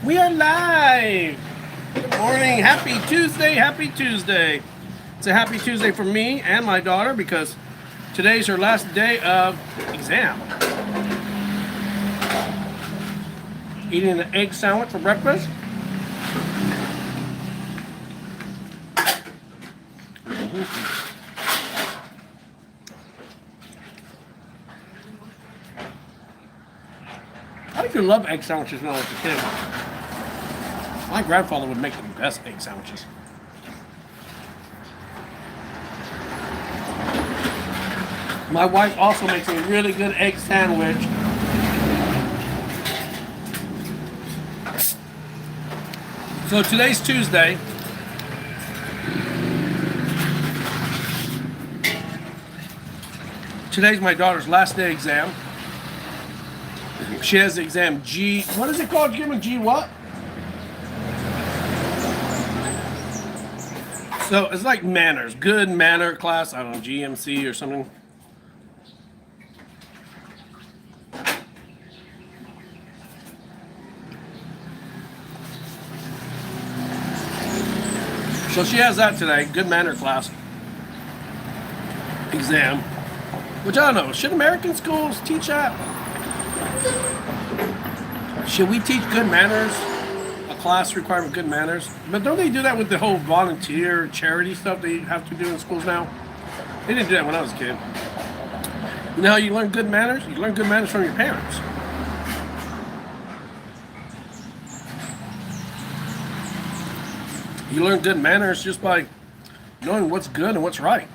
We are live. Good morning. Happy Tuesday. Happy Tuesday. It's a happy Tuesday for me and my daughter because today's her last day of exam. Eating an egg sandwich for breakfast. I used to love egg sandwiches when I was a kid. My grandfather would make the best egg sandwiches. My wife also makes a really good egg sandwich. So today's Tuesday. Today's my daughter's last day exam. She has the exam G. What is it called, Jim? G what? So it's like manners, good manner class. I don't know, GMC or something. So she has that today, good manner class exam. Which I don't know, should American schools teach that? Should we teach good manners? A class requirement good manners? But don't they do that with the whole volunteer charity stuff they have to do in schools now? They didn't do that when I was a kid. You know how you learn good manners? You learn good manners from your parents. You learn good manners just by knowing what's good and what's right.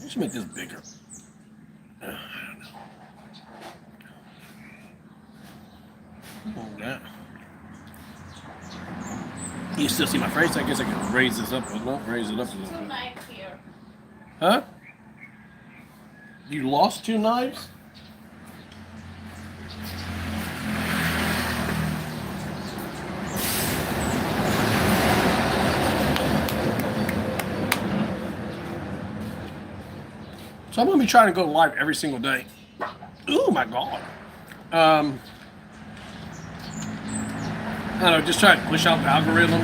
I should make this bigger. I don't know. Yeah. You still see my face? I guess I can raise this up a little. Raise it up a little bit. Here. Huh? You lost 2 knives? So I'm going to be trying to go live every single day. Oh my God. I don't know, just try to push out the algorithm.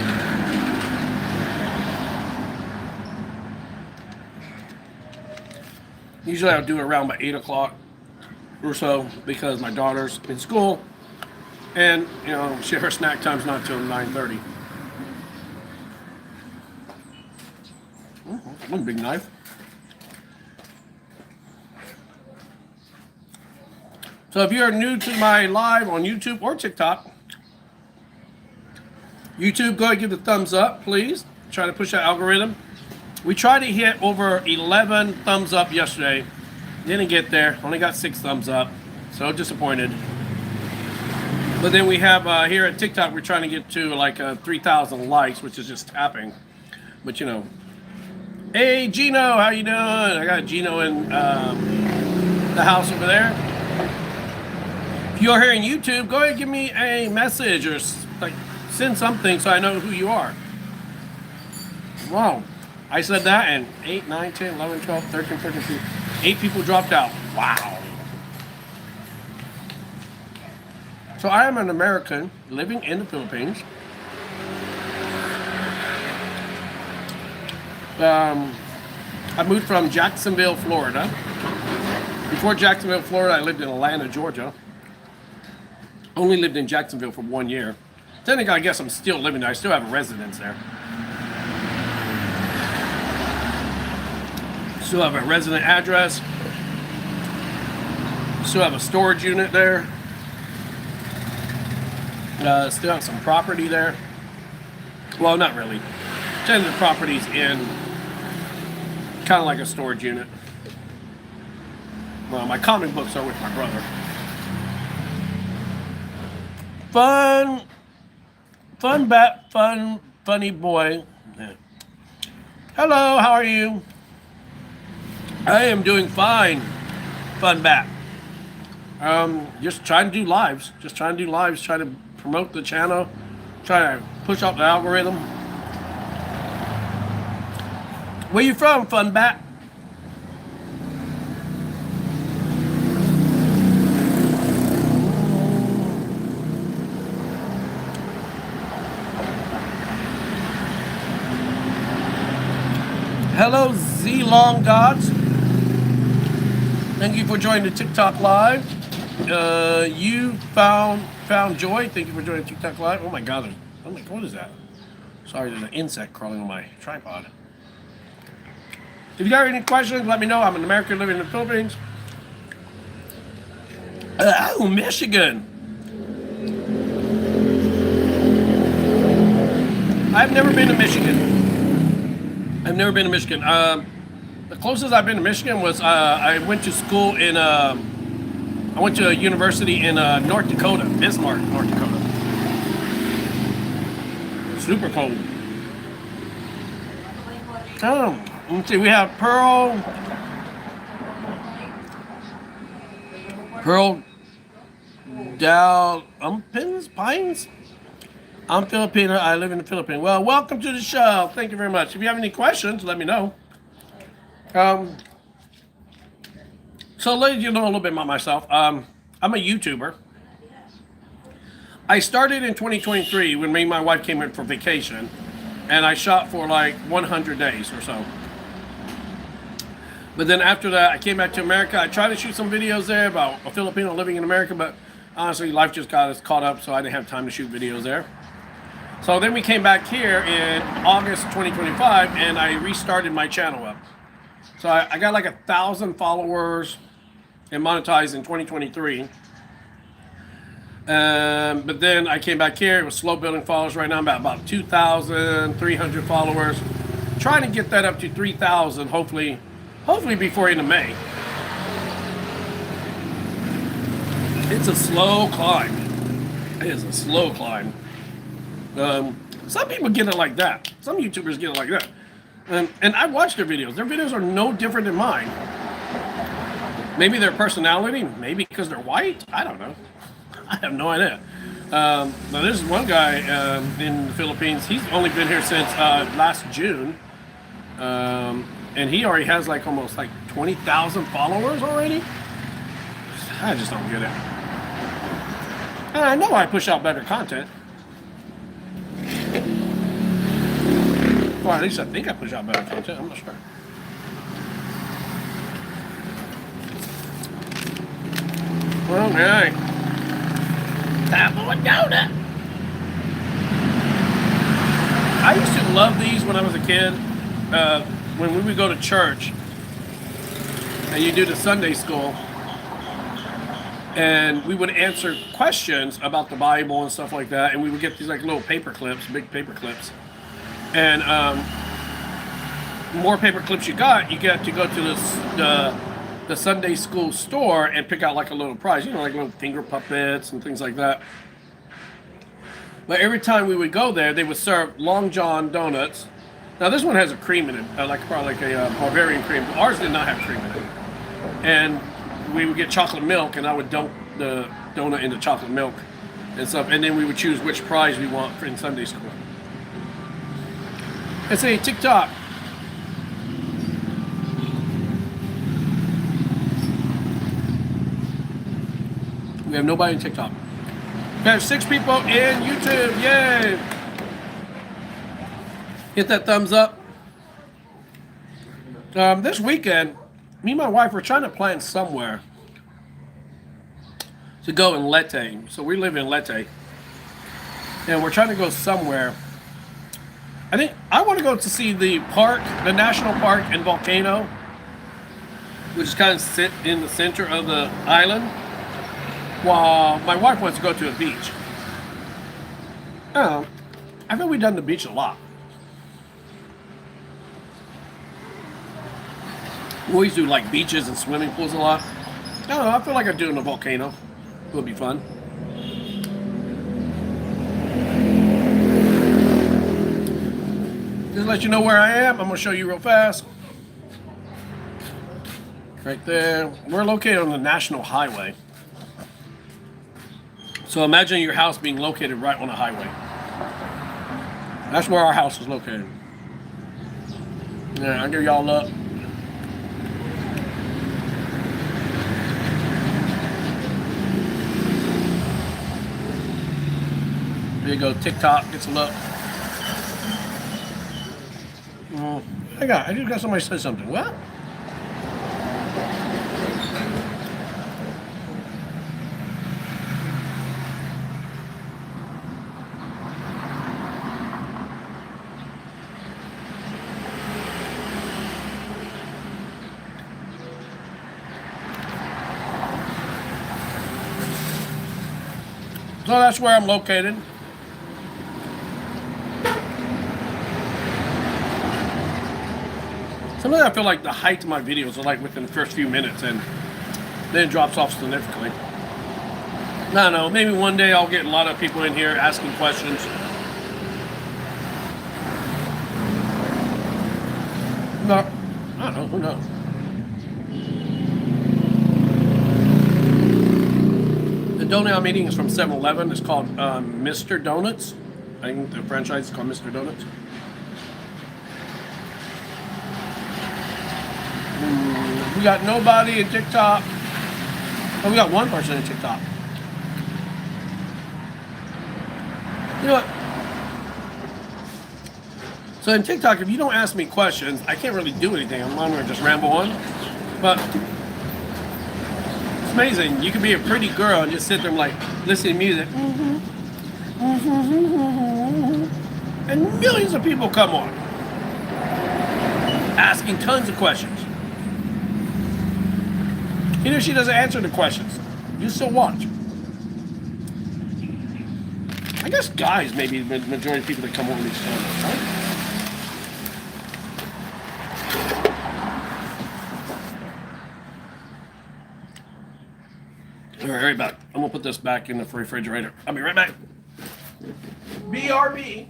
Usually I'll do it around by 8 o'clock or so because my daughter's in school and, you know, her snack time's not until 9:30. One big knife. So if you're new to my live on YouTube or TikTok, YouTube, go ahead and give the thumbs up, please. Try to push that algorithm. We tried to hit over 11 thumbs up yesterday. Didn't get there. Only got 6 thumbs up. So disappointed. But then we have here at TikTok, we're trying to get to like 3,000 likes, which is just tapping. But you know, hey Gino, how you doing? I got Gino in the house over there. If you're here on YouTube, go ahead and give me a message or like send something so I know who you are. Wow. I said that and 8, 9, 10, 11, 12, 13, 14, 15. 8 people dropped out. Wow. So I am an American living in the Philippines. I moved from Jacksonville, Florida. Before Jacksonville, Florida, I lived in Atlanta, Georgia. Only lived in Jacksonville for 1 year. Technically, I guess I'm still living there. I still have a residence there. Still have a resident address. Still have a storage unit there. Still have some property there. Well, not really. Technically, the property's in kind of like a storage unit. Well, my comic books are with my brother. Funny boy. Yeah. Hello, how are you? I am doing fine. Fun bat. Just trying to do lives. Trying to promote the channel. Trying to push up the algorithm. Where you from, Fun Bat? Hello, Z Long Gods. Thank you for joining the TikTok Live. You found joy. Thank you for joining TikTok Live. Oh my God! What is that? Sorry, there's an insect crawling on my tripod. If you got any questions, let me know. I'm an American living in the Philippines. Oh, Michigan. I've never been to Michigan. The closest I've been to Michigan was I went to school in I went to a university in North Dakota, Bismarck, North Dakota. Super cold. Oh, let's see. We have Pearl Dow Pines. I'm Filipino. I live in the Philippines. Well, welcome to the show. Thank you very much. If you have any questions, let me know. So let you know a little bit about myself. I'm a YouTuber. I started in 2023 when me and my wife came in for vacation, and I shot for like 100 days or so. But then after that, I came back to America. I tried to shoot some videos there about a Filipino living in America, but honestly, life just got us caught up, so I didn't have time to shoot videos there. So then we came back here in August 2025, and I restarted my channel up. So I got like 1,000 followers and monetized in 2023. But then I came back here. It was slow building followers. Right now I'm about 2,300 followers. Trying to get that up to 3,000, hopefully before end of May. It's a slow climb. It is a slow climb. Some people get it like that. Some YouTubers get it like that. And I watch their videos. Their videos are no different than mine. Maybe their personality, maybe because they're white. I don't know. I have no idea. Now there's one guy in the Philippines. He's only been here since last June. And he already has like almost like 20,000 followers already. I just don't get it. And I know I push out better content. Well, at least I think I push out better content. I'm not sure. Okay. Time for a donut. I used to love these when I was a kid. When we would go to church and you do the Sunday school, and we would answer questions about the Bible and stuff like that, and we would get these like little paper clips, big paper clips. And the more paper clips you get to go to the Sunday school store and pick out like a little prize, like little finger puppets and things like that. But every time we would go there, they would serve Long John donuts. Now this one has a cream in it, probably like a Bavarian cream. Ours did not have cream in it. And we would get chocolate milk, and I would dunk the donut into chocolate milk and stuff, and then we would choose which prize we want in Sunday school. Let's say TikTok. We have nobody in TikTok. We have 6 people in YouTube. Yay! Hit that thumbs up. This weekend, me and my wife were trying to plan somewhere to go in Leyte. So we live in Leyte. And we're trying to go somewhere. I think I want to go to see the park, the national park and volcano, which is kind of sit in the center of the island, while my wife wants to go to a beach. I think we've done the beach a lot. We always do like beaches and swimming pools a lot. I don't know, I feel like I'm doing a volcano. It'll be fun. Just let you know where I am. I'm going to show you real fast. Right there. We're located on the National Highway. So imagine your house being located right on a highway. That's where our house is located. Yeah, I'll give y'all up. There you go, TikTok gets a look. I just got somebody say something. What? So that's where I'm located. Sometimes I feel like the height of my videos are like within the first few minutes and then it drops off significantly. I don't know, maybe one day I'll get a lot of people in here asking questions. No, I don't know, who knows? The donut I'm eating is from 7-Eleven. It's called Mr. Donuts. I think the franchise is called Mr. Donuts. We got nobody in TikTok. Oh, we got one person in TikTok. You know what? So in TikTok, if you don't ask me questions, I can't really do anything. I'm on there just ramble on. But it's amazing. You can be a pretty girl and just sit there and like listen to music. And millions of people come on. Asking tons of questions. Even if she doesn't answer the questions, you still watch. I guess guys may be the majority of people that come on these channels, right? All right back. I'm gonna put this back in the refrigerator. I'll be right back. BRB.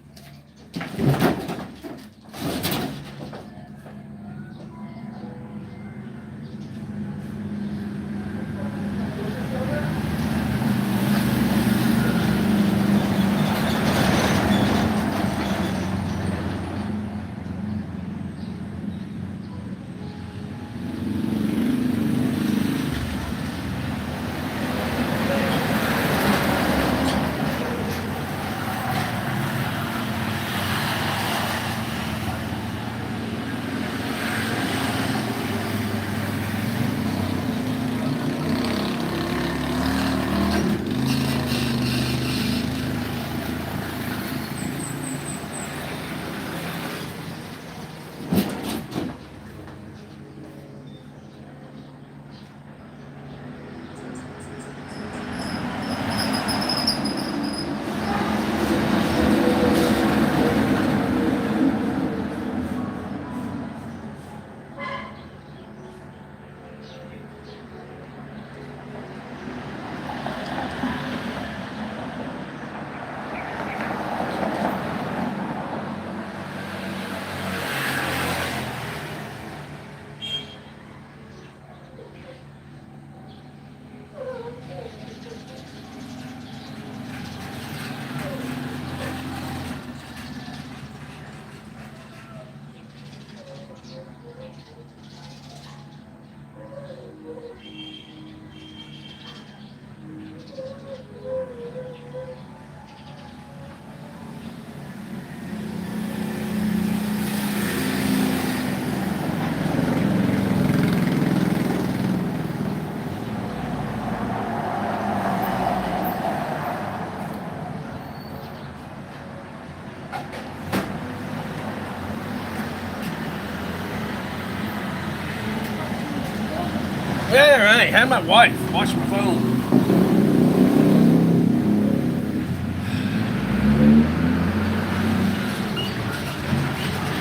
Yeah, right. Had my wife watch my phone.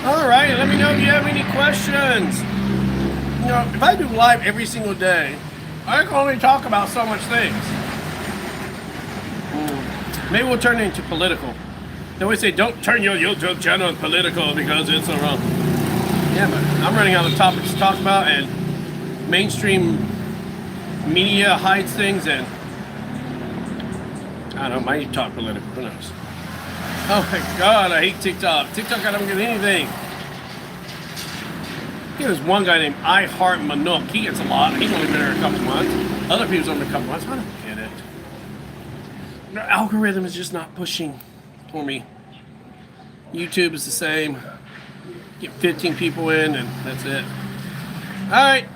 All right, let me know if you have any questions. You know, if I do live every single day, I can only talk about so much things. Maybe we'll turn it into political. They always say, don't turn your YouTube channel political because it's so wrong. Yeah, but I'm running out of topics to talk about, and mainstream media hides things, and I don't know, might talk political, who knows. Oh my God, I hate TikTok. TikTok, I don't get anything. There's one guy named I Heart Manook. He gets a lot. He's only been there a couple months. Other people's only been a couple months. I don't get it. Their algorithm is just not pushing for me. YouTube is the same. Get 15 people in and that's it. All right.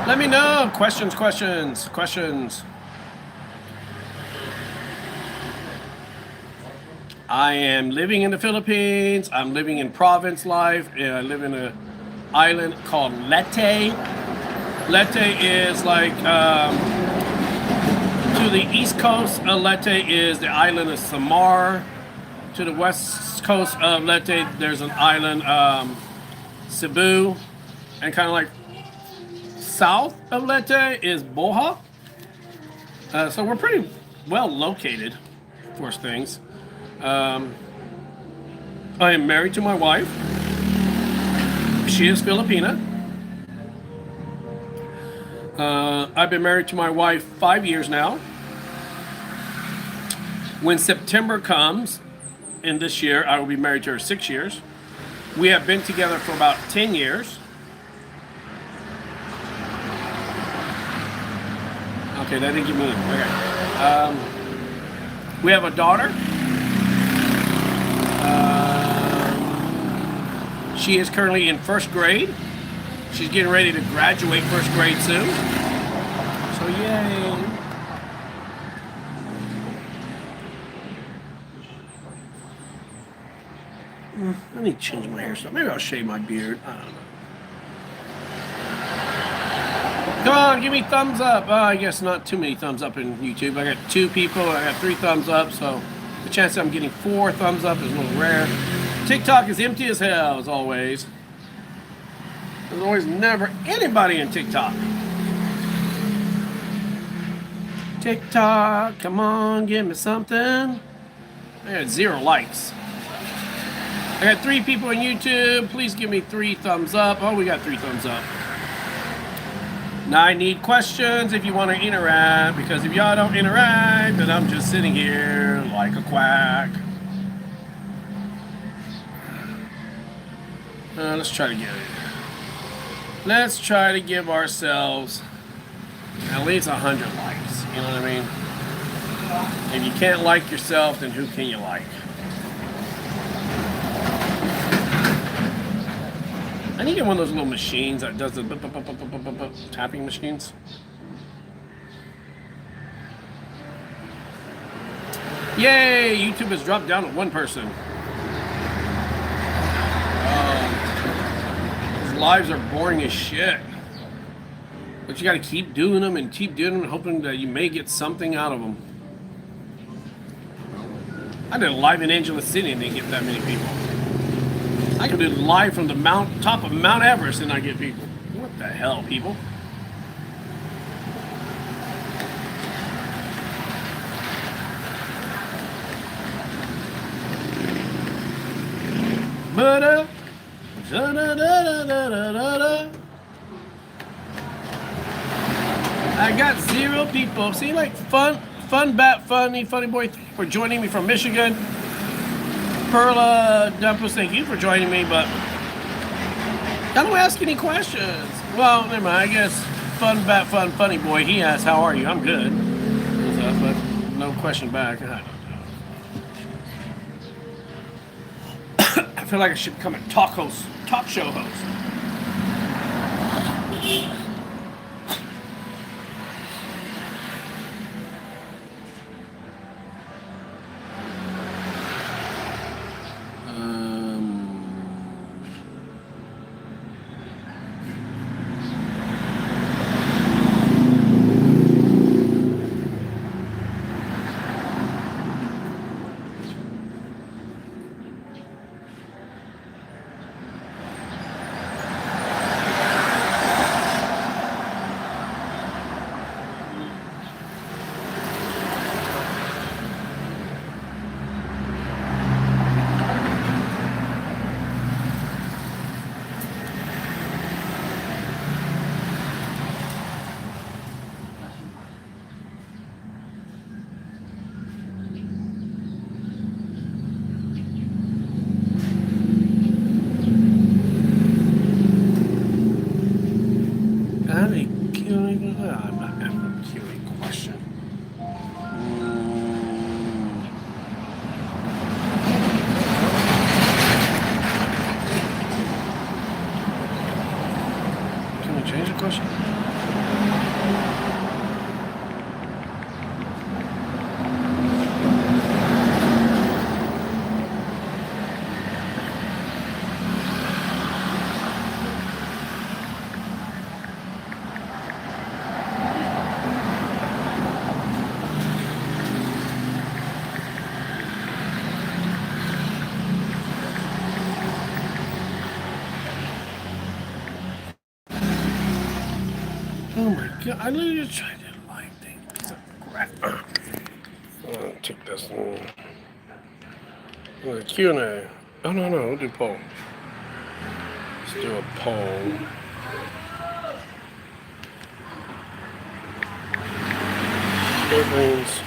Let me know. Questions. I am living in the Philippines. I'm living in province life. I live in an island called Leyte. Leyte is like to the east coast of Leyte is the island of Samar. To the west coast of Leyte, there's an island, Cebu, and kind of like south of Leyte is Bohol. So we're pretty well located for things. I am married to my wife. She is Filipina. I've been married to my wife 5 years now. When September comes in this year, I will be married to her 6 years. We have been together for about 10 years. Okay, that didn't give me. Okay. We have a daughter. She is currently in first grade. She's getting ready to graduate first grade soon. So yay. I need to change my hairstyle. Maybe I'll shave my beard. I don't know. Come on, give me thumbs up. I guess not too many thumbs up in YouTube. I got 2 people. I got 3 thumbs up. So the chance that I'm getting 4 thumbs up is a little rare. TikTok is empty as hell, as always. There's always never anybody in TikTok. TikTok, come on, give me something. I got 0 likes. I got 3 people on YouTube. Please give me 3 thumbs up. Oh, we got 3 thumbs up. Now I need questions if you want to interact, because if y'all don't interact, then I'm just sitting here like a quack. Let's try to get it. Let's try to give ourselves at least 100 likes. You know what I mean? If you can't like yourself, then who can you like? I need to get one of those little machines that does the tapping machines. Yay! YouTube has dropped down to 1 person. Lives are boring as shit, but you got to keep doing them and keep doing them, hoping that you may get something out of them. I did a live in Angeles City and didn't get that many people. I can do live from the top of Mount Everest and I get people. What the hell, people? But I got 0 people. See, like funny boy for joining me from Michigan. Perla Dumpus, thank you for joining me, but I don't ask any questions. Well, never mind. I guess funny boy. He asked, "How are you?" I'm good. But no question back. I don't know. I feel like I should become a talk show host. And a Kiwi. I'm not having a Kiwi question. Can we change the question? Oh my god, I literally just tried to like things. Crap. Take this one. Q&A. Oh, no, we'll do poll. Let's do a poll. Philippines.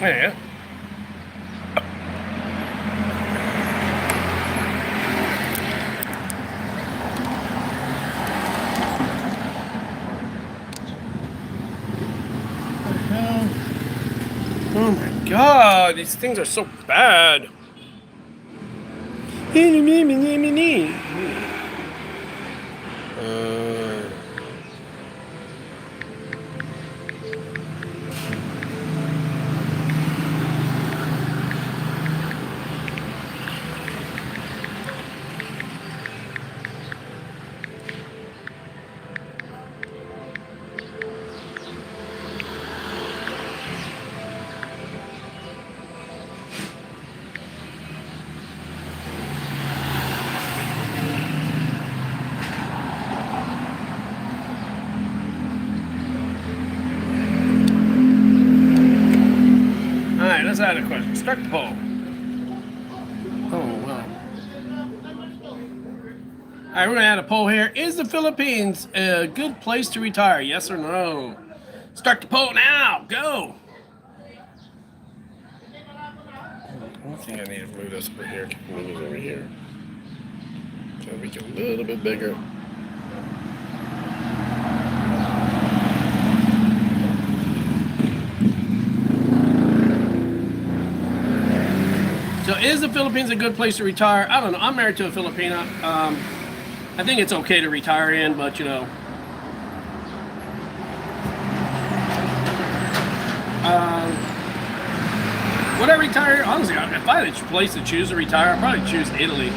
Yeah. Oh my god, these things are so bad. Alright, let's add a question. Start the poll. Oh, wow. Alright, we're going to add a poll here. Is the Philippines a good place to retire? Yes or no? Start the poll now. Go. I think I need to move this over here. Move this over here. So make it a little bit bigger. So is the Philippines a good place to retire? I don't know. I'm married to a Filipina. I think it's okay to retire in, but you know. Would I retire? Honestly, if I had a place to choose to retire, I'd probably choose Italy.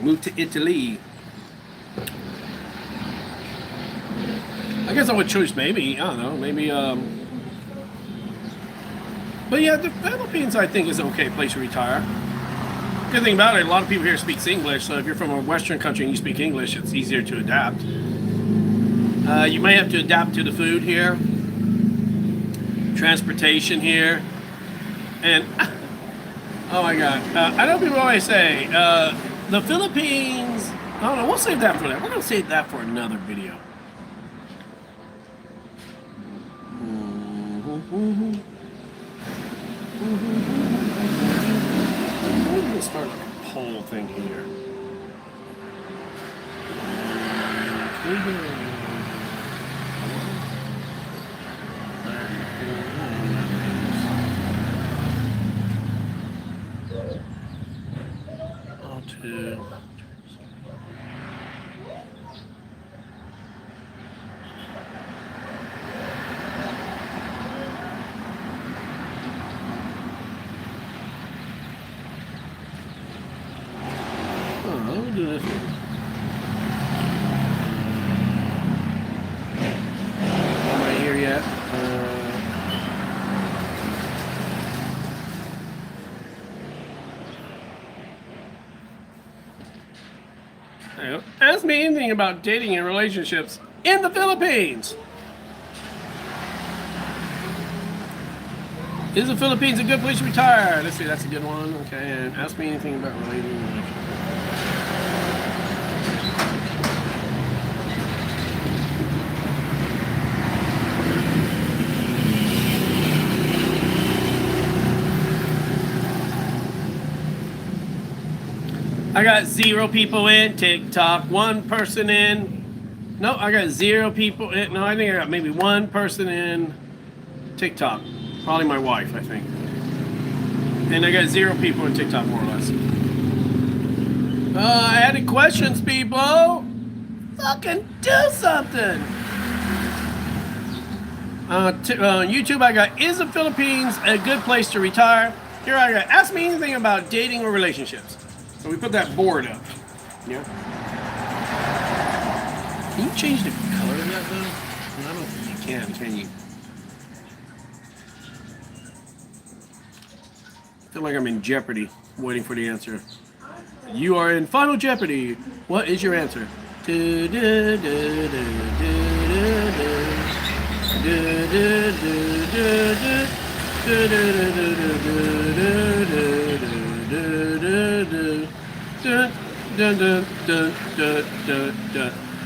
Move to Italy. I guess I would choose maybe, I don't know, maybe, but yeah, the Philippines, I think, is an okay place to retire. Good thing about it, a lot of people here speak English, so if you're from a Western country and you speak English, it's easier to adapt. You may have to adapt to the food here, transportation here, and, oh my God, I know people always say, the Philippines, I don't know, we'll save that for that. We're going to save that for another video. Let's start a poll thing here. Let's see. Am I here yet? Ask me anything about dating and relationships in the Philippines. Is the Philippines a good place to retire? Let's see, that's a good one. Okay, and ask me anything about relationships. I got 0 people in TikTok, 1 person in. No, I got 0 people in. No, I think I got maybe 1 person in TikTok. Probably my wife, I think. And I got 0 people in TikTok, more or less. Added questions, people. Fucking do something. YouTube, I got, is the Philippines a good place to retire? Here I got, ask me anything about dating or relationships. So we put that board up. Yeah. Can you change the color of that though? I don't think you can you? I feel like I'm in Jeopardy, waiting for the answer. You are in Final Jeopardy. What is your answer?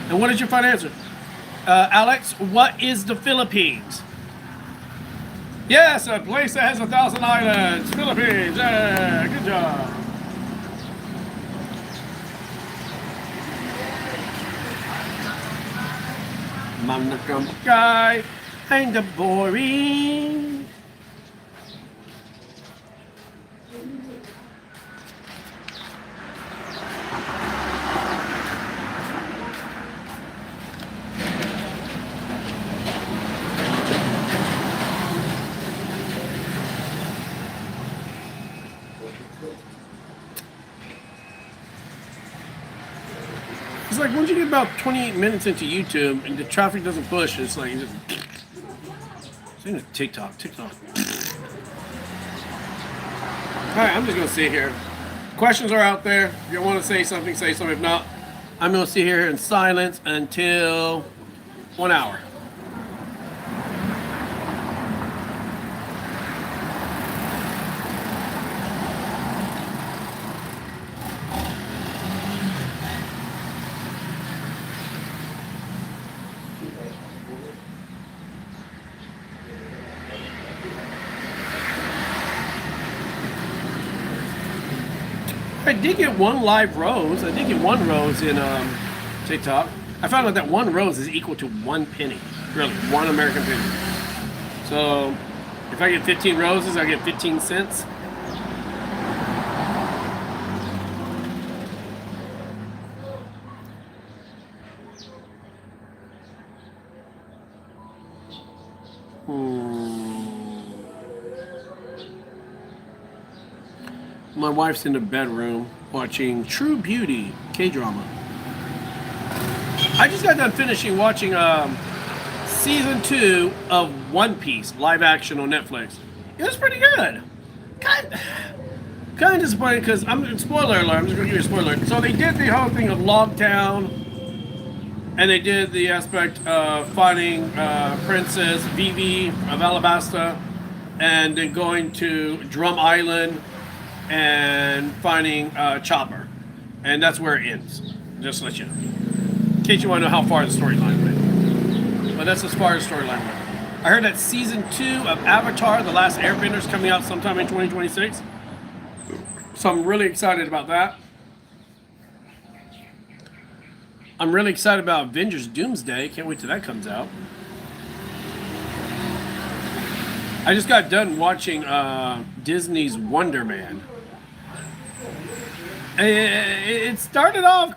And what is your final answer? Alex, what is the Philippines? Yes, a place that has 1,000 islands. Philippines. Yeah, good job. Manakam guy, kinda boring. It's like once you get about 28 minutes into YouTube and the traffic doesn't push, it's like just same as TikTok. All right, I'm just gonna sit here. Questions are out there. If you want to say something, say something. If not, I'm gonna sit here in silence until 1 hour. I did get 1 live rose. I did get 1 rose in TikTok. I found out that 1 rose is equal to 1 penny. Really, 1 American penny. So if I get 15 roses, I get 15 cents. My wife's in the bedroom watching True Beauty K-drama. I just got done finishing watching season 2 of One Piece live action on Netflix. It was pretty good. Kind of disappointed because spoiler alert. I'm just gonna give you a spoiler alert. So they did the whole thing of Logtown, and they did the aspect of finding Princess Vivi of Alabasta, and then going to Drum Island and finding Chopper, and that's where it ends. Just to let you know, in case you want to know how far the storyline went. But that's as far as the storyline went. I heard that season 2 of Avatar: The Last Airbender is coming out sometime in 2026, so I'm really excited about that. I'm really excited about Avengers Doomsday. Can't wait till that comes out. I just got done watching Disney's Wonder Man. It started off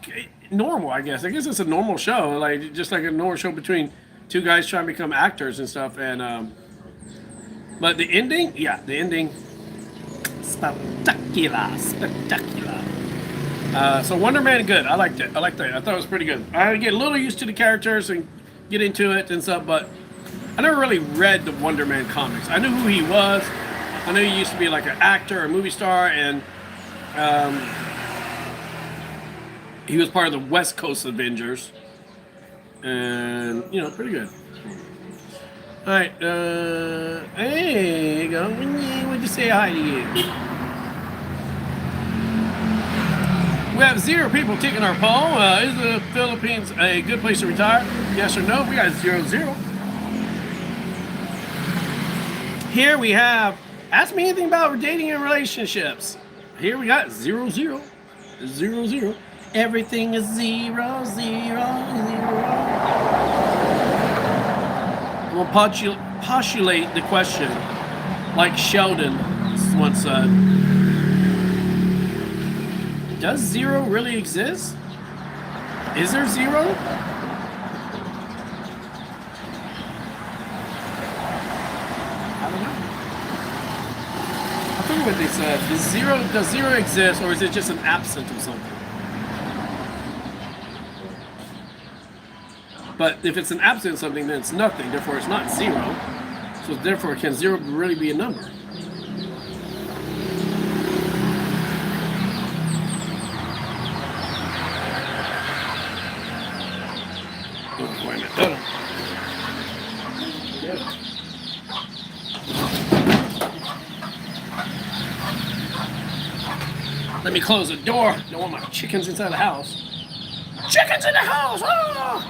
normal, I guess. I guess it's a normal show, like just like a normal show between 2 guys trying to become actors and stuff. And but the ending, spectacular. So Wonder Man, good. I liked it. I liked it. I thought it was pretty good. I had to get a little used to the characters and get into it and stuff, but I never really read the Wonder Man comics. I knew who he was. I knew he used to be like an actor, a movie star, and he was part of the West Coast Avengers. And, you know, pretty good. All right. Hey, you go. Would you say hi to you? We have 0 people taking our poll. Is the Philippines a good place to retire? Yes or no? We got 0-0. Here we have, ask me anything about dating and relationships. Here we got 0-0. 0-0. Everything is 0-0-0. We'll postulate the question like Sheldon once said. Does 0 really exist? Is there 0? I don't know. I forget what they said. Does 0 exist, or is it just an absence of something? But if it's an absence of something, then it's nothing. Therefore, it's not 0. So therefore, can 0 really be a number? Let me close the door. Don't want my chickens inside the house. Chickens in the house! Oh!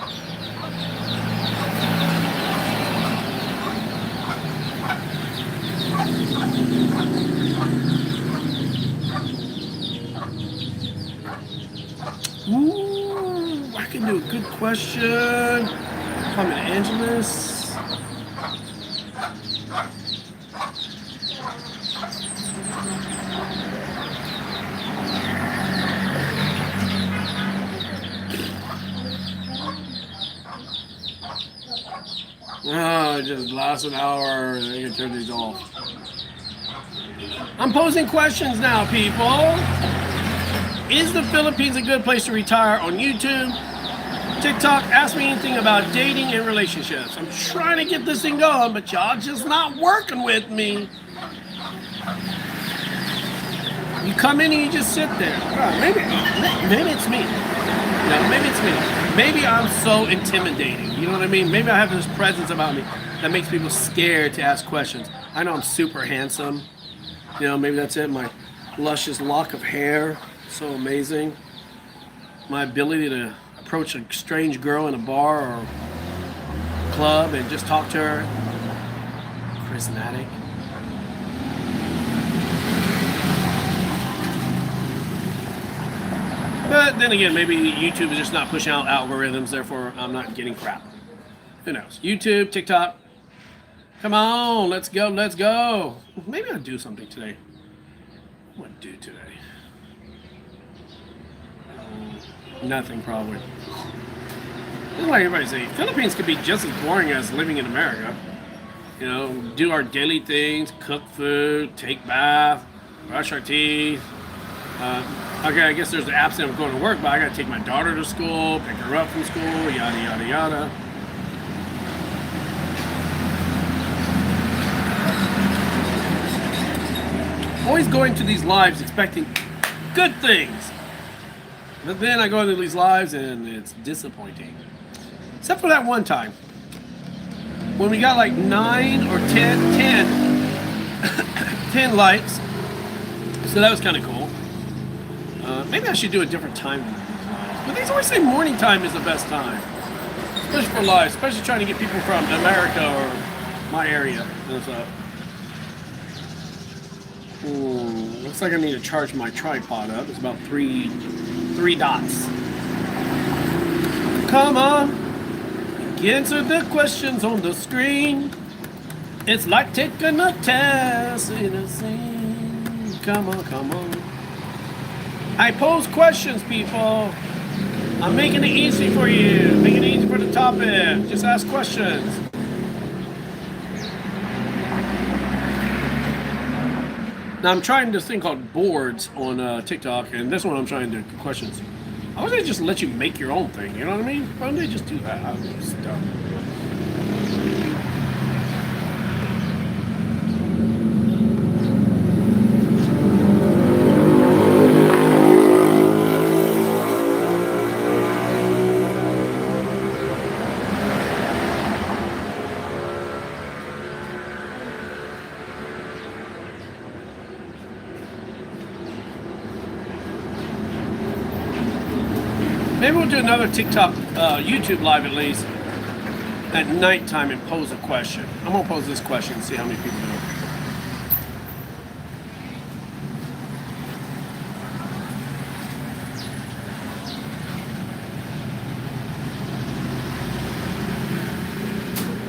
Ooh, I can do a good question. Coming to Angeles. Oh, it just lasts an hour and I can turn these off. I'm posing questions now, people. Is the Philippines a good place to retire on YouTube? TikTok, ask me anything about dating and relationships. I'm trying to get this thing going, but y'all just not working with me. You come in and you just sit there. Oh, maybe it's me. No, maybe it's me. Maybe I'm so intimidating. You know what I mean? Maybe I have this presence about me that makes people scared to ask questions. I know I'm super handsome. You know, maybe that's it. My luscious lock of hair, so amazing. My ability to approach a strange girl in a bar or club and just talk to her. Charismatic. But then again, maybe YouTube is just not pushing out algorithms, therefore I'm not getting crap. Who knows? YouTube, TikTok. Come on, let's go, let's go. Maybe I'll do something today. What do today? Nothing, probably. It's like everybody say, Philippines could be just as boring as living in America. You know, do our daily things, cook food, take bath, brush our teeth. Okay, I guess there's the absence of going to work, but I gotta take my daughter to school, pick her up from school, yada, yada, yada. Always going to these lives expecting good things. But then I go into these lives and it's disappointing. Except for that one time. When we got like 9 or 10 likes. So that was kind of cool. Maybe I should do a different time than these lives. But they always say morning time is the best time. Especially for lives. Especially trying to get people from America or my area. And stuff. Looks like I need to charge my tripod up. It's about three dots. Come on. Answer the questions on the screen. It's like taking a test in a scene. Come on, come on. I pose questions, people. I'm making it easy for you. Making it easy for the topic. Just ask questions. Now I'm trying this thing called boards on TikTok, and this one I'm trying to do questions. Why would they just let you make your own thing? You know what I mean? Why don't they just do that? I don't know, it's dumb. Maybe we'll do another TikTok, YouTube live at least, at nighttime and pose a question. I'm going to pose this question and see how many people do.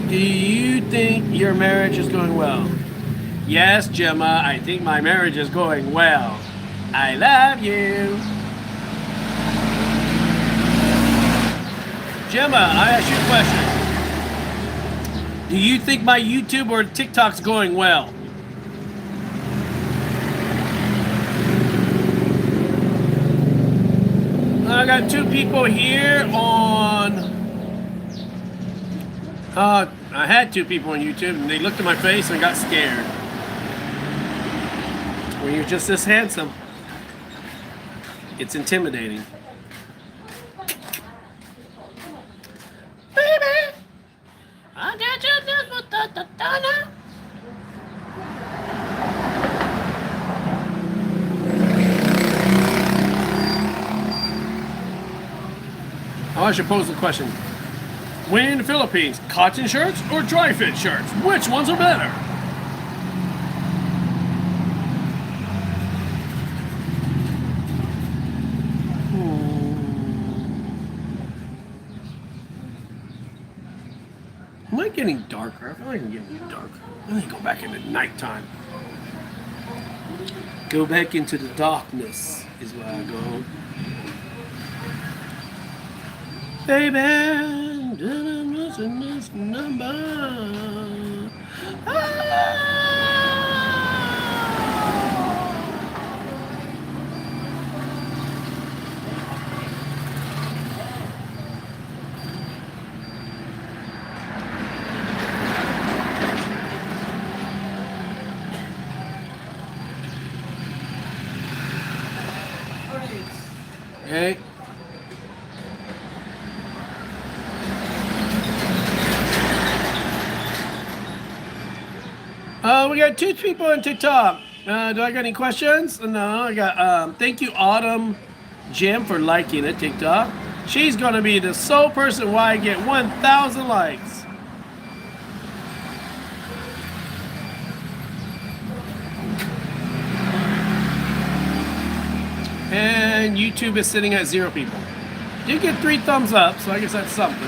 Do you think your marriage is going well? Yes, Gemma, I think my marriage is going well. I love you. Gemma, I asked you a question. Do you think my YouTube or TikTok's going well? I got 2 people here on... I had 2 people on YouTube, and they looked at my face and got scared. When you're just this handsome, it's intimidating. I should pose the question. When in the Philippines, cotton shirts or dry fit shirts? Which ones are better? Am I getting darker? I feel like I'm getting darker. I need to go back into nighttime. Go back into the darkness is where I go. Baby, this number. Okay. We got 2 people on TikTok. Do I got any questions? No, I got, thank you, Autumn Jim, for liking it, TikTok. She's going to be the sole person why I get 1,000 likes. And YouTube is sitting at 0 people. You get 3 thumbs up, so I guess that's something.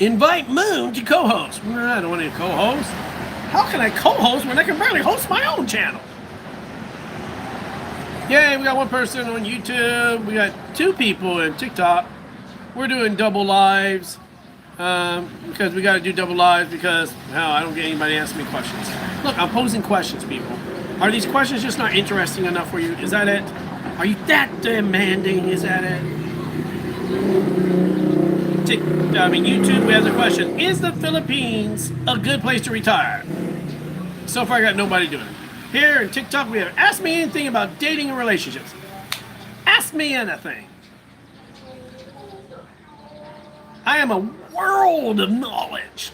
Invite Moon to co-host. I don't want to co-host. How can I co-host when I can barely host my own channel? Yay, we got 1 person on YouTube. We got 2 people in TikTok. We're doing double lives because we got to do double lives because I don't get anybody asking me questions. Look, I'm posing questions, people. Are these questions just not interesting enough for you? Is that it? Are you that demanding? Is that it? YouTube, we have the question. Is the Philippines a good place to retire? So far, I got nobody doing it. Here in TikTok, we have ask me anything about dating and relationships. Ask me anything. I am a world of knowledge.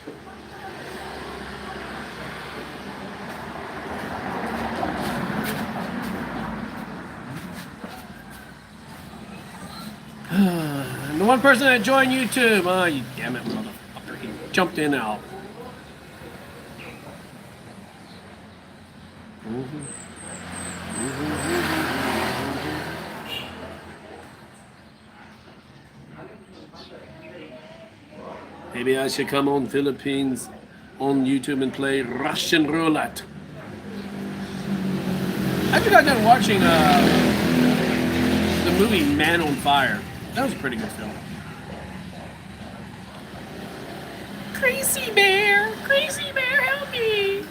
And the 1 person that joined YouTube, oh, you damn it, motherfucker, he jumped in and out. Maybe I should come on Philippines on YouTube and play Russian roulette. I just got done watching the movie Man on Fire. That was a pretty good film. Crazy bear, help me.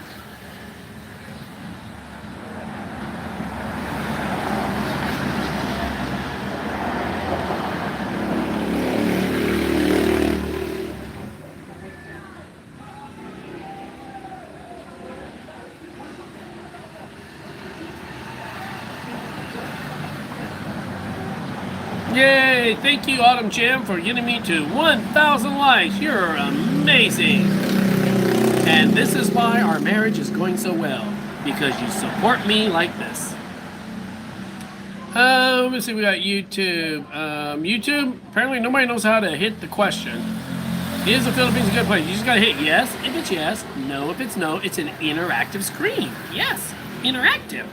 Yay! Thank you, Autumn Jam, for getting me to 1,000 likes. You're amazing. And this is why our marriage is going so well. Because you support me like this. Let me see, we got YouTube. YouTube, apparently nobody knows how to hit the question. Is the Philippines a good place? You just gotta hit yes if it's yes, no if it's no. It's an interactive screen. Yes, interactive.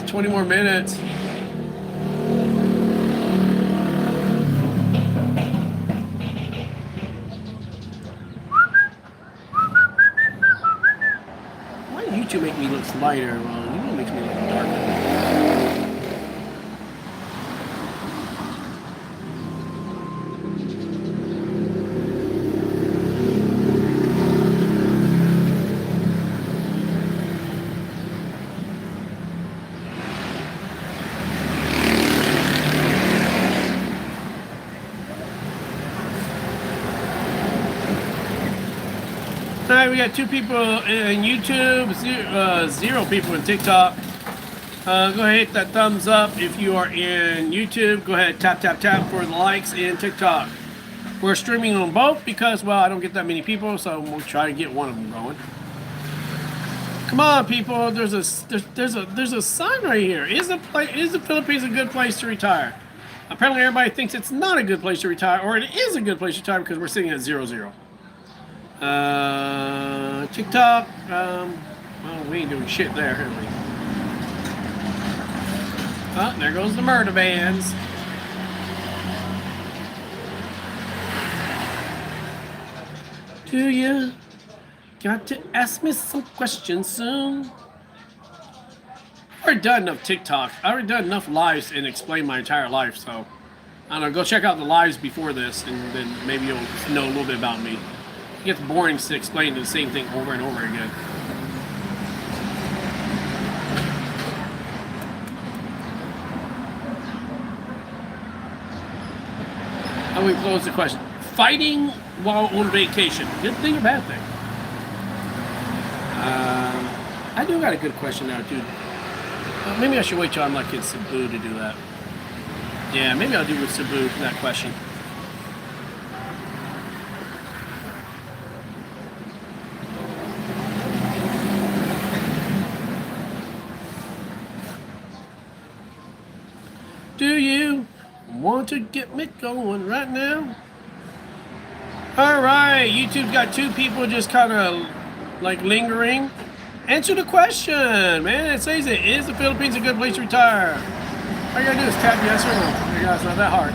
20 more minutes. Why do YouTube make me look lighter? Well, YouTube makes me look darker. Alright, we got 2 people in YouTube, 0 people in TikTok. Go ahead, hit that thumbs up if you are in YouTube. Go ahead, tap for the likes in TikTok. We're streaming on both because, well, I don't get that many people, so we'll try to get one of them going. Come on, people! There's a sign right here. Is the Philippines a good place to retire? Apparently, everybody thinks it's not a good place to retire, or it is a good place to retire because we're sitting at 0-0. TikTok, well, we ain't doing shit there, are we? Oh, there goes the murder bands. Do you got to ask me some questions soon? I've already done enough TikTok. I've already done enough lives and explained my entire life, so I don't know, go check out the lives before this and then maybe you'll know a little bit about me. It gets boring to explain the same thing over and over again. How we close the question? Fighting while on vacation. Good thing or bad thing? I do got a good question now, dude. Maybe I should wait till I'm like in Cebu to do that. Yeah, maybe I'll do with Cebu for that question. Do you want to get me going right now? Alright, YouTube's got 2 people just kind of like lingering. Answer the question, man. It says it. Is the Philippines a good place to retire? All you gotta do is tap yes or no. Yeah, it's not that hard.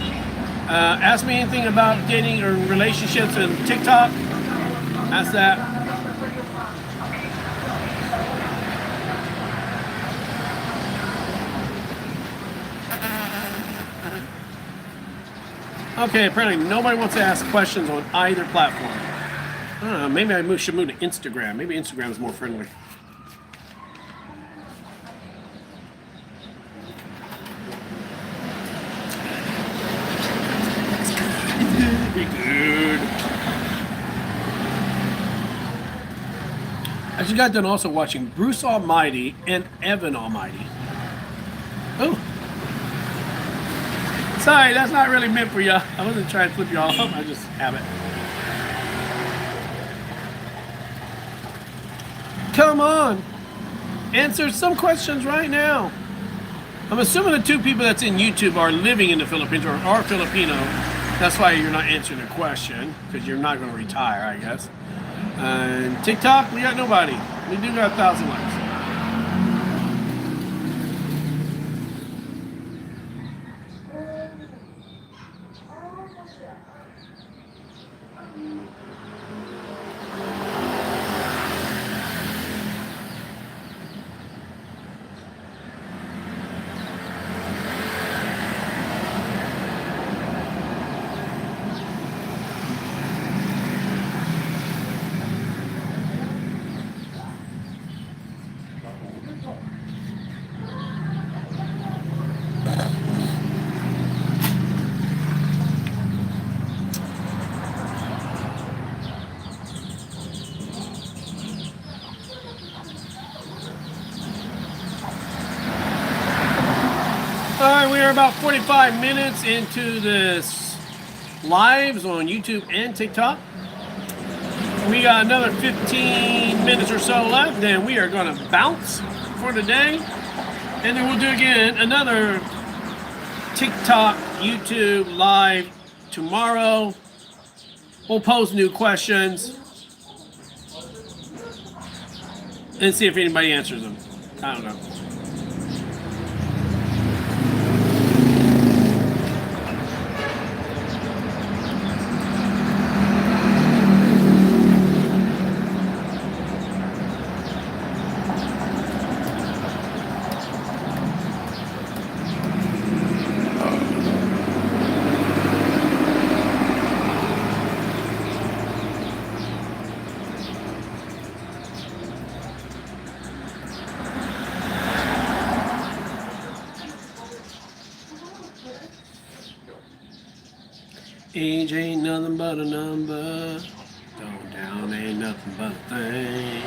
Ask me anything about dating or relationships and TikTok. Ask that. Okay, apparently nobody wants to ask questions on either platform. I don't know, maybe I should move to Instagram. Maybe Instagram is more friendly. Be good. I just got done also watching Bruce Almighty and Evan Almighty. Oh. Sorry, that's not really meant for you. I wasn't trying to flip you off. I just have it. Come on. Answer some questions right now. I'm assuming the 2 people that's in YouTube are living in the Philippines or are Filipino. That's why you're not answering the question, because you're not going to retire, I guess. And TikTok, we got nobody. We do got 1,000 likes. right, we are about 45 minutes into this lives on YouTube and TikTok. We got another 15 minutes or so left, then we are going to bounce for the day. And then we'll do again another TikTok, YouTube live tomorrow. We'll pose new questions and see if anybody answers them. I don't know. Age ain't nothing but a number. Going down ain't nothing but a thing.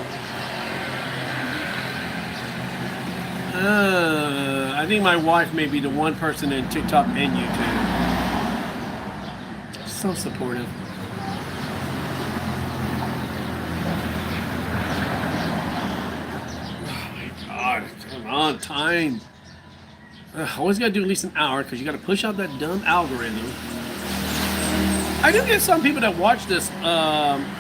I think my wife may be the one person in TikTok and YouTube. So supportive. Oh my God, come on, time. Always gotta do at least an hour because you gotta push out that dumb algorithm. I do get some people that watch this,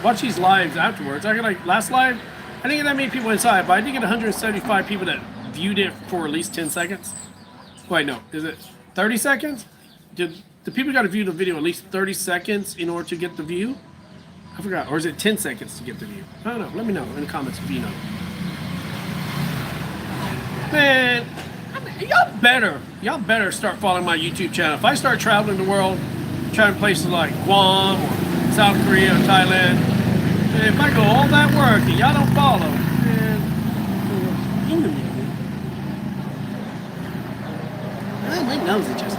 watch these lives afterwards. I got like last live, I didn't get that many people inside, but I did get 175 people that viewed it for at least 10 seconds. Wait, no, is it 30 seconds? Did the people got to view the video at least 30 seconds in order to get the view? I forgot, or is it 10 seconds to get the view? I don't know. Let me know in the comments if you know. Man, y'all better start following my YouTube channel. If I start traveling the world, trying places like Guam or South Korea or Thailand, and if I go all that work and y'all don't follow, man, my nose is just.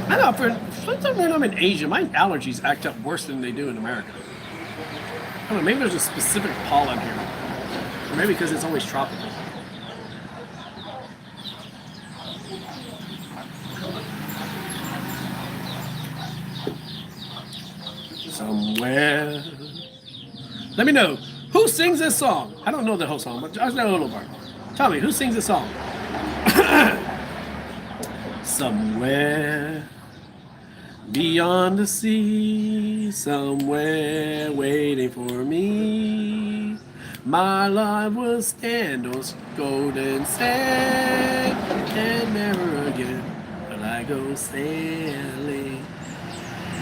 I know for sometimes when I'm in Asia, my allergies act up worse than they do in America. I don't know, maybe there's a specific pollen here, or maybe because it's always tropical. Somewhere. Let me know who sings this song. I don't know the whole song, but I know a little part. Tell me who sings this song. Somewhere beyond the sea, somewhere waiting for me. My life will stand on golden sand, and never again will I go sailing.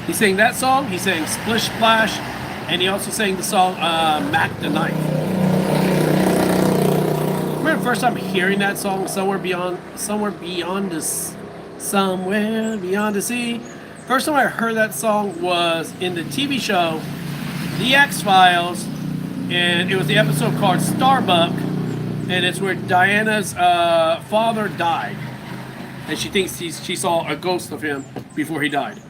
He sang that song, he sang Splish Splash, and he also sang the song Mac the Knife. I remember the first time hearing that song, Somewhere Beyond the Sea. First time I heard that song was in the TV show The X-Files, and it was the episode called Starbuck, and it's where Diana's father died, and she thinks she saw a ghost of him before he died.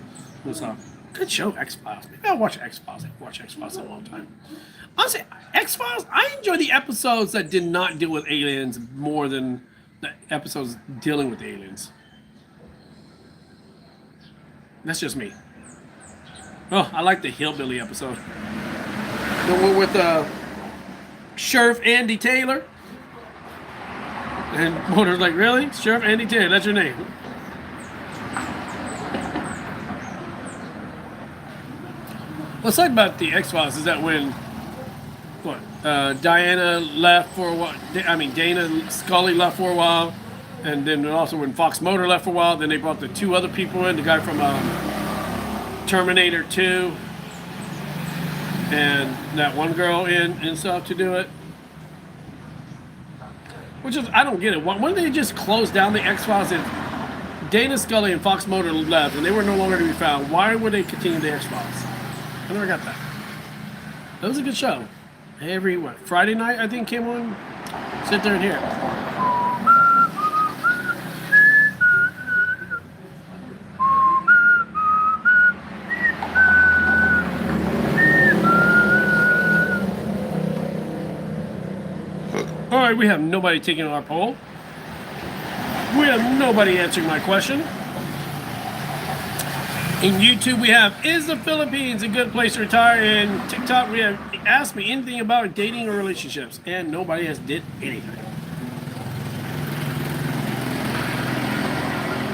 So, good show, X-Files. Maybe I'll watch X-Files. I've watched X-Files a long time. Honestly, X-Files, I enjoy the episodes that did not deal with aliens more than the episodes dealing with aliens. That's just me. Oh, I like the Hillbilly episode. The one with Sheriff Andy Taylor. And Motor's like, really? Sheriff Andy Taylor, that's your name? What's like about the X-Files is that when Diana left for a while, Dana Scully left for a while, and then also when Fox Motor left for a while, then they brought the two other people in, the guy from Terminator 2 and that one girl in and stuff to do it. Which is, I don't get it. Why don't they just close down the X-Files and Dana Scully and Fox Motor left and they were no longer to be found? Why would they continue the X-Files? I never got that. That was a good show. Every Friday night, I think, came on. Sit there and hear it. All right, we have nobody taking our poll. We have nobody answering my question. In YouTube, we have, is the Philippines a good place to retire? In TikTok, we have, asked me anything about dating or relationships, and nobody has did anything.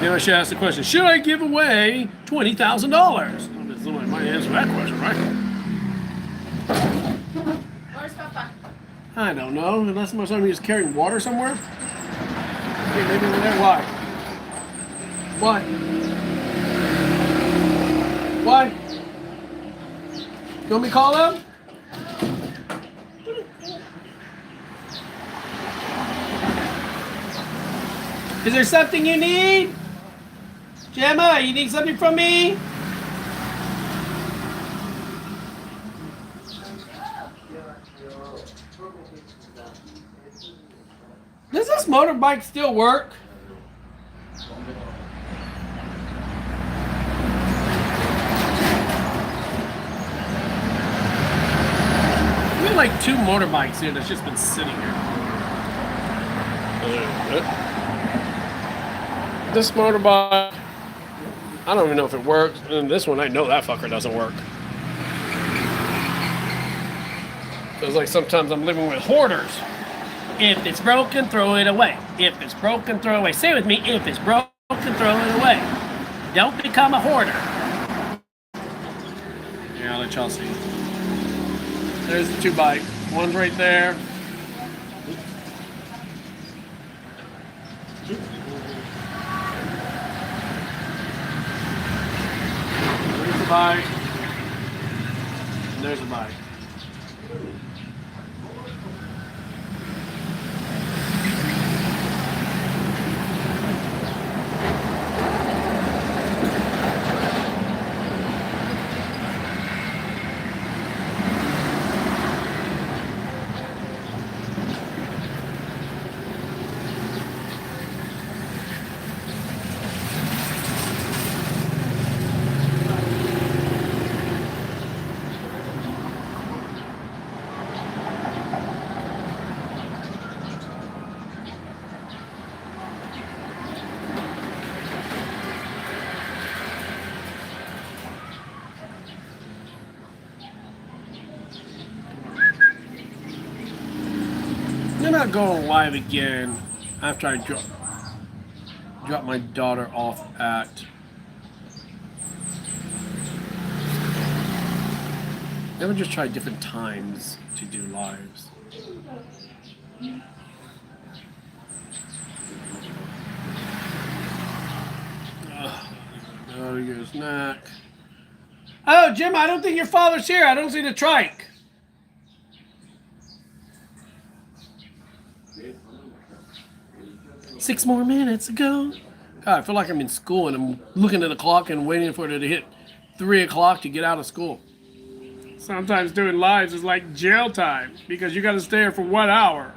Then I should ask the question, should I give away $20,000? Somebody might answer that question, right? Where's Papa? I don't know. Unless my son is carrying water somewhere. Okay, maybe over there. Why? Why? Why? You want me to call him? Is there something you need? Gemma, you need something from me? Does this motorbike still work? We have like 2 motorbikes here that's just been sitting here. This motorbike, I don't even know if it works. And this one, I know that fucker doesn't work. Feels like sometimes I'm living with hoarders. If it's broken, throw it away. If it's broken, throw it away. Say it with me, if it's broken, throw it away. Don't become a hoarder. Yeah, I'll let y'all see. There's the 2 bikes. One's right there. There's the bike. And there's the bike. They're not going live again after I drop my daughter off at. They would just try different times to do lives. Oh, your snack. Oh, Jim, I don't think your father's here. I don't see the trike. Six more minutes ago. God, I feel like I'm in school and I'm looking at the clock and waiting for it to hit 3 o'clock to get out of school. Sometimes doing lives is like jail time because you got to stay here for 1 hour.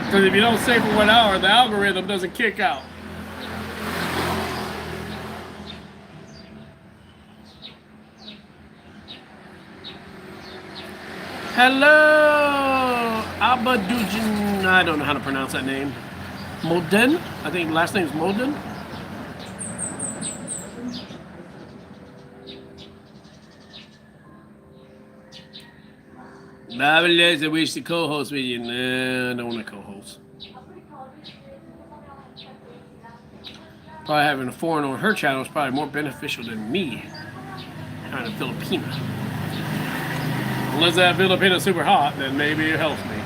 Because if you don't stay for 1 hour, the algorithm doesn't kick out. Hello, Abadujin. I don't know how to pronounce that name. Molden? I think last name's Molden. I wish to co-host with you. Nah, I don't want to co-host. Probably having a foreign on her channel is probably more beneficial than me kind of Filipina. Unless that Filipina's super hot, then maybe it helps me.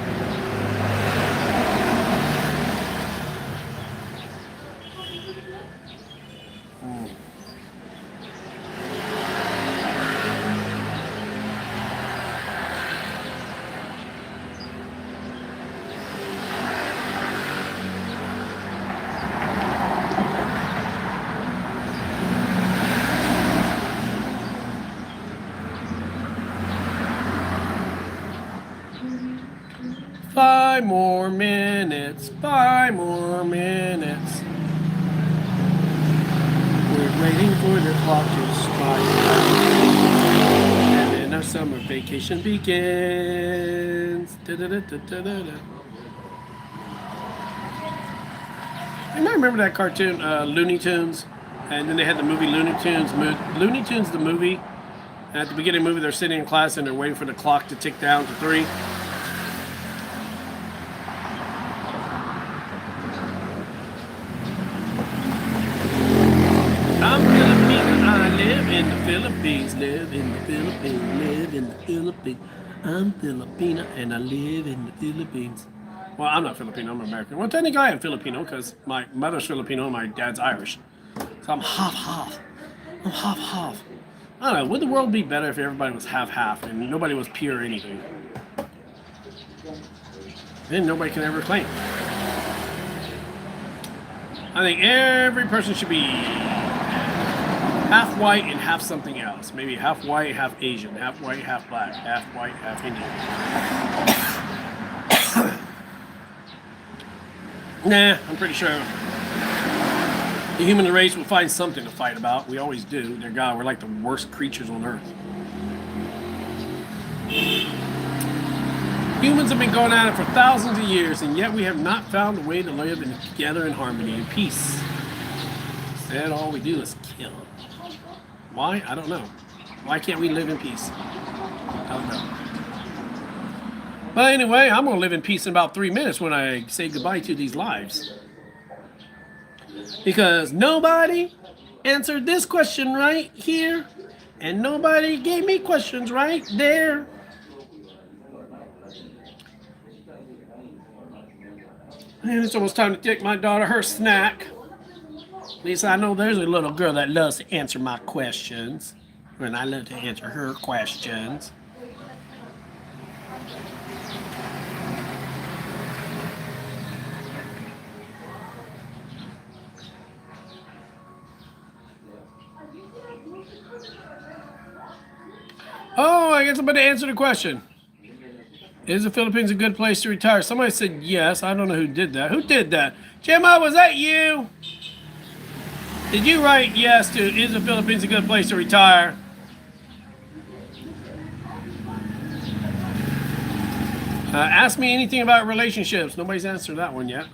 Five more minutes, 5 more minutes. We're waiting for the clock to strike. And then our summer vacation begins. Da-da-da-da-da-da. You might remember that cartoon, Looney Tunes, and then they had the movie Looney Tunes. Looney Tunes, the movie. And at the beginning of the movie, they're sitting in class and they're waiting for the clock to tick down to 3. I'm Filipino, I live in the Philippines, live in the Philippines, live in the Philippines. I'm Filipino and I live in the Philippines. Well, I'm not Filipino, I'm American. Well, technically I am Filipino because my mother's Filipino and my dad's Irish. So I'm half-half. I'm half-half. I don't know, would the world be better if everybody was half-half and nobody was pure anything? Then nobody can ever claim. I think every person should be half white and half something else. Maybe half white, half Asian, half white, half black, half white, half Indian. Nah, I'm pretty sure the human race will find something to fight about. We always do. Dear God, we're like the worst creatures on earth. Humans have been going at it for thousands of years, and yet we have not found a way to live together in harmony and peace. Instead, all we do is kill. Why? I don't know. Why can't we live in peace? I don't know. But anyway, I'm going to live in peace in about 3 minutes when I say goodbye to these lives. Because nobody answered this question right here, and nobody gave me questions right there. And it's almost time to take my daughter her snack. At least I know there's a little girl that loves to answer my questions. And I love to answer her questions. Oh, I guess I'm going to answer the question. Is the Philippines a good place to retire? Somebody said yes. I don't know who did that. Who did that? Gemma, was that you? Did you write yes to is the Philippines a good place to retire? Ask me anything about relationships. Nobody's answered that one yet.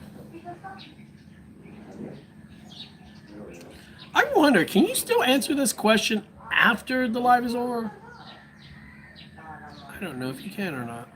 I wonder, can you still answer this question after the live is over? I don't know if you can or not.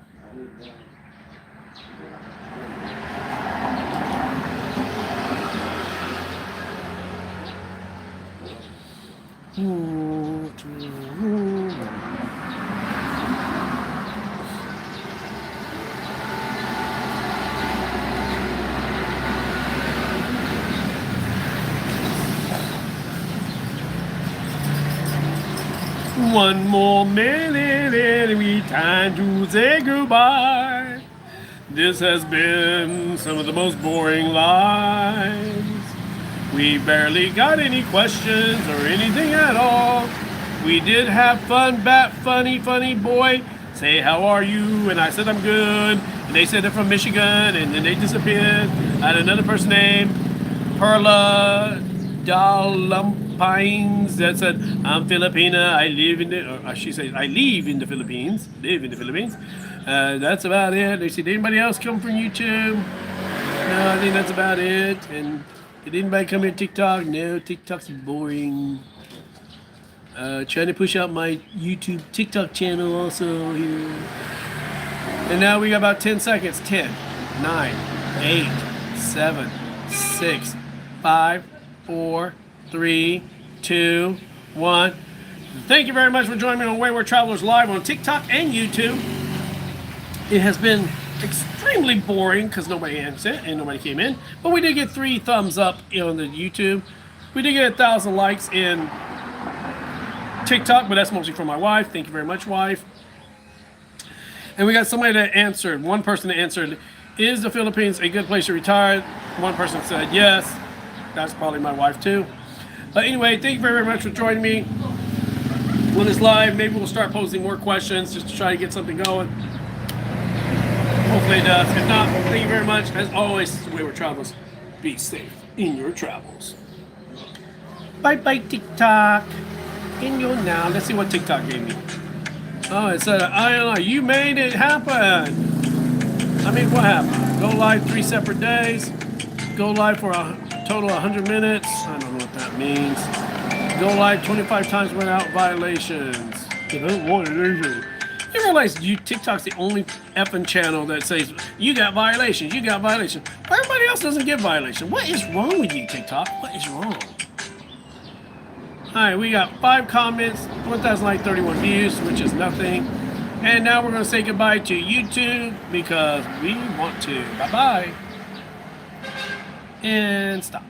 One more minute and we time to say goodbye. This has been some of the most boring lives. We barely got any questions or anything at all. We did have fun, bat, funny boy. Say, how are you? And I said, I'm good. And they said they're from Michigan, and then they disappeared. I had another person named Perla Dalampines that said, I'm Filipina. I live in the, she said, I live in the Philippines. That's about it. They said, anybody else come from YouTube? No, I think that's about it. And did anybody come here TikTok? No, TikTok's boring. Trying to push out my YouTube TikTok channel also here. And now we got about 10 seconds. 10, 9, 8, 7, 6, 5, 4, 3, 2, 1. Thank you very much for joining me on Wayward Travelers Live on TikTok and YouTube. It has been extremely boring because nobody answered and nobody came in. But we did get 3 thumbs up on the YouTube. We did get 1,000 likes in TikTok, but that's mostly from my wife. Thank you very much, wife. And we got somebody that answered. One person that answered, is the Philippines a good place to retire? One person said yes. That's probably my wife too. But anyway, thank you very much for joining me on this live. Maybe we'll start posting more questions just to try to get something going. Hopefully it does. If not, thank you very much. As always, this is Wayward Travelers. Be safe in your travels. Bye-bye, TikTok. In your now. Let's see what TikTok gave me. Oh, it said, Ayala, you made it happen. I mean, what happened? Go live 3 separate days. Go live for Total 100 minutes. I don't know what that means. Go live 25 times without violations. You realize TikTok's the only effing channel that says you got violations, you got violations. Everybody else doesn't get violations. What is wrong with you, TikTok? What is wrong? Alright, we got 5 comments, 1,031 views, which is nothing. And now we're going to say goodbye to YouTube because we want to. Bye-bye. And stop.